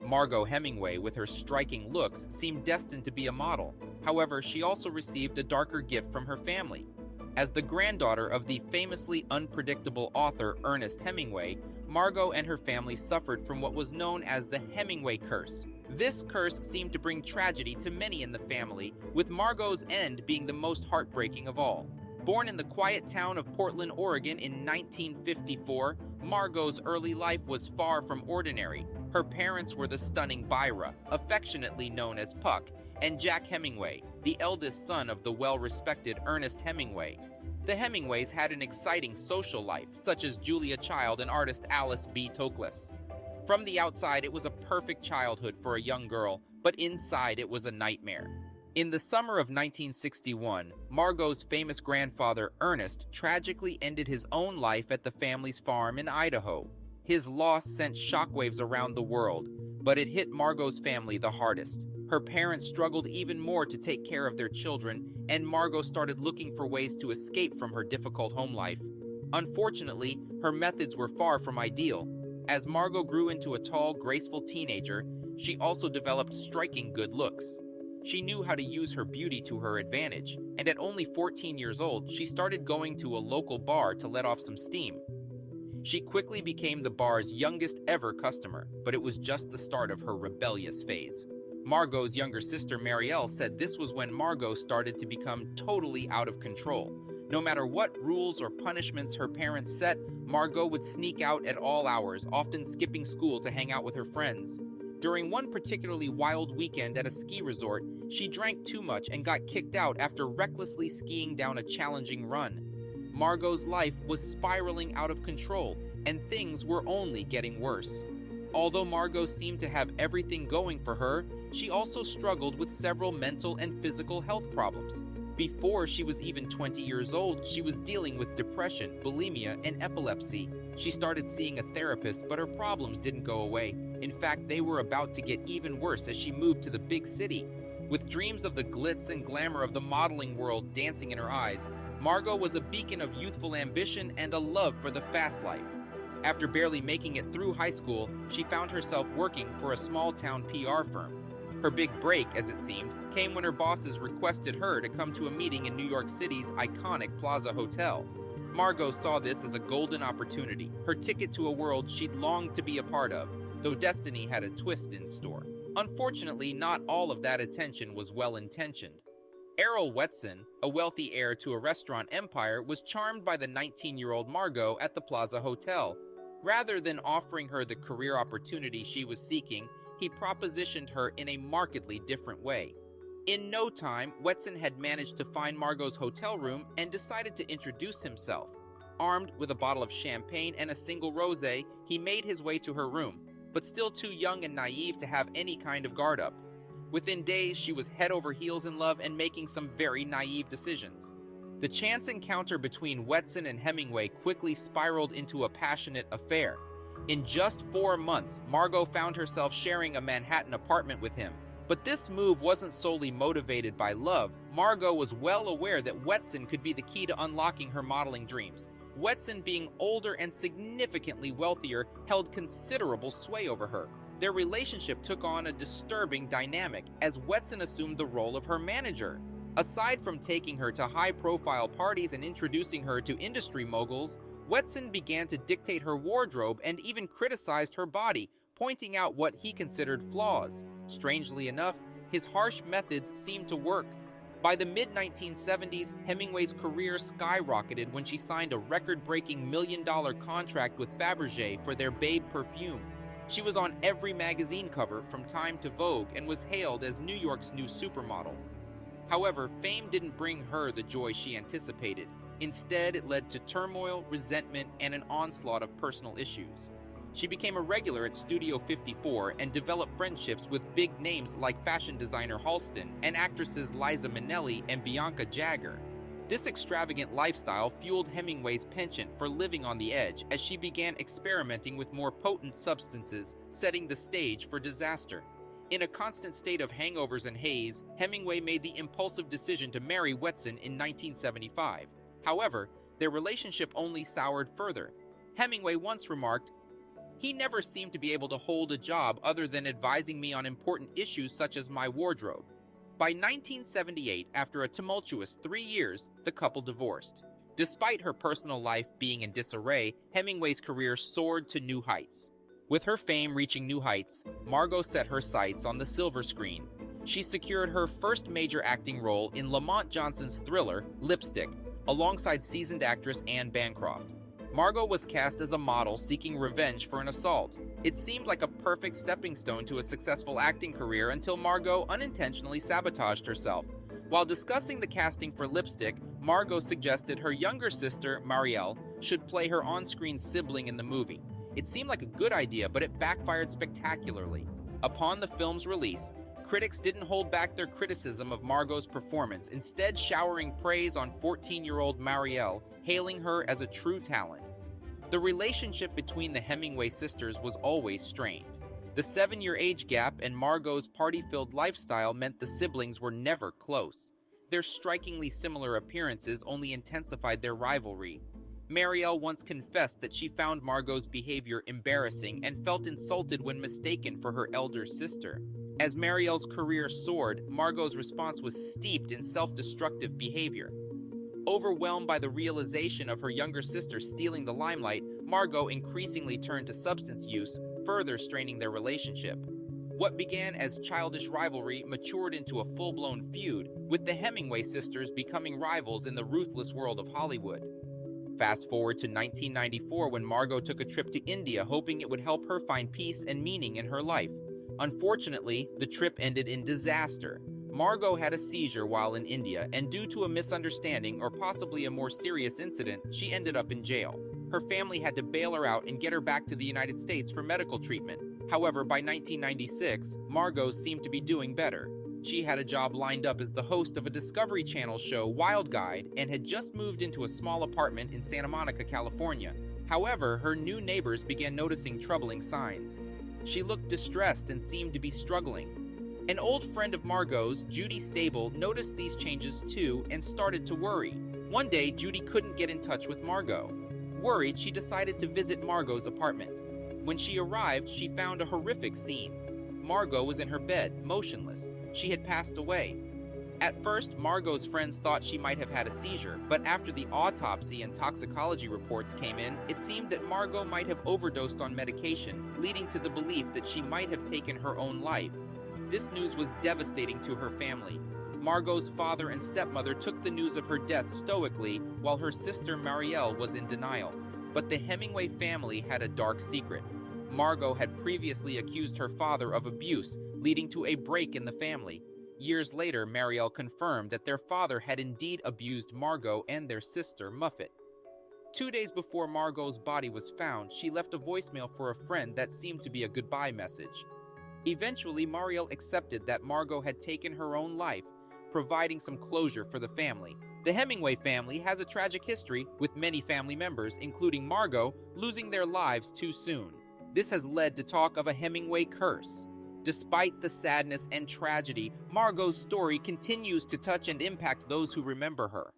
Margaux Hemingway, with her striking looks, seemed destined to be a model. However, she also received a darker gift from her family. As the granddaughter of the famously unpredictable author Ernest Hemingway, Margaux and her family suffered from what was known as the Hemingway Curse. This curse seemed to bring tragedy to many in the family, with Margaux's end being the most heartbreaking of all. Born in the quiet town of Portland, Oregon in 1954, Margaux's early life was far from ordinary. Her parents were the stunning Byra, affectionately known as Puck, and Jack Hemingway, the eldest son of the well-respected Ernest Hemingway. The Hemingways had an exciting social life, such as Julia Child and artist Alice B. Toklas. From the outside, it was a perfect childhood for a young girl, but inside it was a nightmare. In the summer of 1961, Margaux's famous grandfather Ernest tragically ended his own life at the family's farm in Idaho. His loss sent shockwaves around the world, but it hit Margaux's family the hardest. Her parents struggled even more to take care of their children, and Margaux started looking for ways to escape from her difficult home life. Unfortunately, her methods were far from ideal. As Margaux grew into a tall, graceful teenager, she also developed striking good looks. She knew how to use her beauty to her advantage, and at only 14 years old, she started going to a local bar to let off some steam. She quickly became the bar's youngest ever customer, but it was just the start of her rebellious phase. Margaux's younger sister Marielle said this was when Margaux started to become totally out of control. No matter what rules or punishments her parents set, Margaux would sneak out at all hours, often skipping school to hang out with her friends. During one particularly wild weekend at a ski resort, she drank too much and got kicked out after recklessly skiing down a challenging run. Margaux's life was spiraling out of control, and things were only getting worse. Although Margaux seemed to have everything going for her, she also struggled with several mental and physical health problems. Before she was even 20 years old, she was dealing with depression, bulimia, and epilepsy. She started seeing a therapist, but her problems didn't go away. In fact, they were about to get even worse as she moved to the big city. With dreams of the glitz and glamour of the modeling world dancing in her eyes, Margaux was a beacon of youthful ambition and a love for the fast life. After barely making it through high school, she found herself working for a small-town PR firm. Her big break, as it seemed, came when her bosses requested her to come to a meeting in New York City's iconic Plaza Hotel. Margaux saw this as a golden opportunity, her ticket to a world she'd longed to be a part of, though destiny had a twist in store. Unfortunately, not all of that attention was well-intentioned. Errol Whetson, a wealthy heir to a restaurant empire, was charmed by the 19-year-old Margaux at the Plaza Hotel. Rather than offering her the career opportunity she was seeking, he propositioned her in a markedly different way. In no time, Whetson had managed to find Margaux's hotel room and decided to introduce himself. Armed with a bottle of champagne and a single rosé, he made his way to her room, but still too young and naive to have any kind of guard up. Within days, she was head over heels in love and making some very naive decisions. The chance encounter between Whetson and Hemingway quickly spiraled into a passionate affair. In just 4 months, Margaux found herself sharing a Manhattan apartment with him. But this move wasn't solely motivated by love. Margaux was well aware that Whetson could be the key to unlocking her modeling dreams. Whetson, being older and significantly wealthier, held considerable sway over her. Their relationship took on a disturbing dynamic as Whetson assumed the role of her manager. Aside from taking her to high-profile parties and introducing her to industry moguls, Whetson began to dictate her wardrobe and even criticized her body, pointing out what he considered flaws. Strangely enough, his harsh methods seemed to work. By the mid-1970s, Hemingway's career skyrocketed when she signed a record-breaking million-dollar contract with Fabergé for their Babe perfume. She was on every magazine cover from Time to Vogue and was hailed as New York's new supermodel. However, fame didn't bring her the joy she anticipated. Instead, it led to turmoil, resentment, and an onslaught of personal issues. She became a regular at Studio 54 and developed friendships with big names like fashion designer Halston and actresses Liza Minnelli and Bianca Jagger. This extravagant lifestyle fueled Hemingway's penchant for living on the edge as she began experimenting with more potent substances, setting the stage for disaster. In a constant state of hangovers and haze, Hemingway made the impulsive decision to marry Whetson in 1975. However, their relationship only soured further. Hemingway once remarked, He never seemed to be able to hold a job other than advising me on important issues such as my wardrobe. By 1978, after a tumultuous 3 years, the couple divorced. Despite her personal life being in disarray, Hemingway's career soared to new heights. With her fame reaching new heights, Margaux set her sights on the silver screen. She secured her first major acting role in Lamont Johnson's thriller, Lipstick, alongside seasoned actress Anne Bancroft. Margaux was cast as a model seeking revenge for an assault. It seemed like a perfect stepping stone to a successful acting career until Margaux unintentionally sabotaged herself. While discussing the casting for Lipstick, Margaux suggested her younger sister, Marielle, should play her on-screen sibling in the movie. It seemed like a good idea, but it backfired spectacularly. Upon the film's release, critics didn't hold back their criticism of Margaux's performance, instead showering praise on 14-year-old Marielle, hailing her as a true talent. The relationship between the Hemingway sisters was always strained. The 7-year age gap and Margaux's party-filled lifestyle meant the siblings were never close. Their strikingly similar appearances only intensified their rivalry. Marielle once confessed that she found Margaux's behavior embarrassing and felt insulted when mistaken for her elder sister. As Marielle's career soared, Margaux's response was steeped in self-destructive behavior. Overwhelmed by the realization of her younger sister stealing the limelight, Margaux increasingly turned to substance use, further straining their relationship. What began as childish rivalry matured into a full-blown feud, with the Hemingway sisters becoming rivals in the ruthless world of Hollywood. Fast forward to 1994 when Margaux took a trip to India hoping it would help her find peace and meaning in her life. Unfortunately, the trip ended in disaster. Margaux had a seizure while in India, and due to a misunderstanding or possibly a more serious incident, she ended up in jail. Her family had to bail her out and get her back to the United States for medical treatment. However, by 1996, Margaux seemed to be doing better. She had a job lined up as the host of a Discovery Channel show, Wild Guide, and had just moved into a small apartment in Santa Monica, California. However, her new neighbors began noticing troubling signs. She looked distressed and seemed to be struggling. An old friend of Margaux's, Judy Stable, noticed these changes too and started to worry. One day, Judy couldn't get in touch with Margaux. Worried, she decided to visit Margaux's apartment. When she arrived, she found a horrific scene. Margaux was in her bed, motionless. She had passed away. At first, Margaux's friends thought she might have had a seizure, but after the autopsy and toxicology reports came in, it seemed that Margaux might have overdosed on medication, leading to the belief that she might have taken her own life. This news was devastating to her family. Margaux's father and stepmother took the news of her death stoically, while her sister Marielle was in denial. But the Hemingway family had a dark secret. Margaux had previously accused her father of abuse, leading to a break in the family. Years later, Marielle confirmed that their father had indeed abused Margaux and their sister, Muffet. 2 days before Margaux's body was found, she left a voicemail for a friend that seemed to be a goodbye message. Eventually, Marielle accepted that Margaux had taken her own life, providing some closure for the family. The Hemingway family has a tragic history, with many family members, including Margaux, losing their lives too soon. This has led to talk of a Hemingway curse. Despite the sadness and tragedy, Margaux's story continues to touch and impact those who remember her.